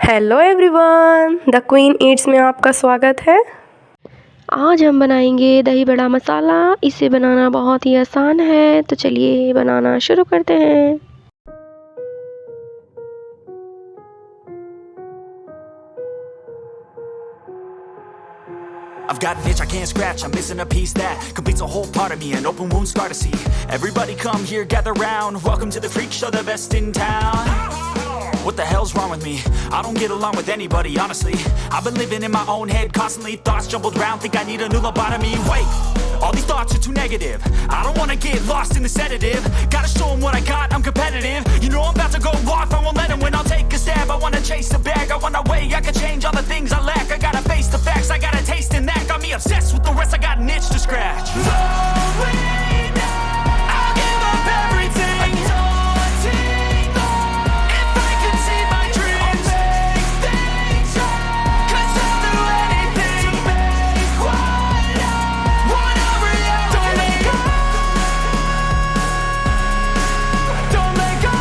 Hello everyone, the queen Yeats में आपका स्वागत है। आज हम बनाएंगे दही बड़ा मसाला। इसे बनाना बहुत ही आसान है, तो चलिए बनाना शुरू करते हैं। I've got an itch I can't scratch, I'm missing a piece that completes a whole part of me, an open wound scar to see. Everybody come here, gather round, welcome to the freak show, the best in town. What the hell's wrong with me? I don't get along with anybody, honestly. I've been living in my own head, constantly thoughts jumbled round, think I need a new lobotomy. Wait, all these thoughts are too negative. I don't wanna get lost in the sedative. Gotta show them what I got, I'm competitive. You know I'm about to go off, I won't let them win, I'll take a stab. I wanna chase the bag, I wanna weigh, I can change all the things I lack. I gotta face the facts, I got a taste in that. Got me obsessed with the rest, I got an itch to scratch. Rolling, I'll give up everything. Daunting, if I could see my dreams, I'll make things right. 'Cause I'll do anything to make what I want a reality. Don't let go, don't let go.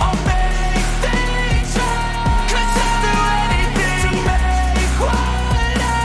I'll make things right. 'Cause I'll do anything to make what I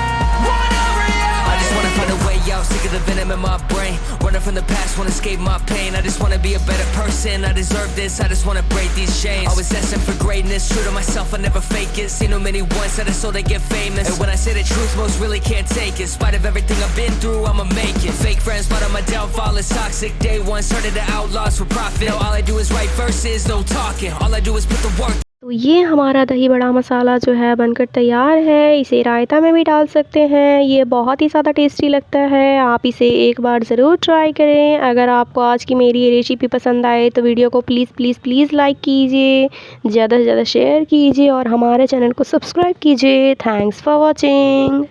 want a reality. I just wanna find a way out, sick of the venom in my brain. Running from the past, wanna escape my pain. I just wanna be a better person, I deserve this. I just wanna break these chains. Always asking for greatness, true to myself, I never fake it. Seen too many ones that are so they get famous. And when I say the truth, most really can't take it. In spite of everything I've been through, I'ma make it. Fake friends, but on my downfall is toxic. Day one, started the outlaws for profit. Now all I do is write verses, no talking. All I do is put the work. तो ये हमारा दही बड़ा मसाला जो है बनकर तैयार है। इसे रायता में भी डाल सकते हैं, ये बहुत ही ज़्यादा टेस्टी लगता है। आप इसे एक बार ज़रूर ट्राई करें। अगर आपको आज की मेरी ये रेसिपी पसंद आए तो वीडियो को प्लीज़ प्लीज़ प्लीज़ लाइक कीजिए, ज़्यादा से ज़्यादा शेयर कीजिए और हमारे चैनल को सब्सक्राइब कीजिए। Thanks for watching.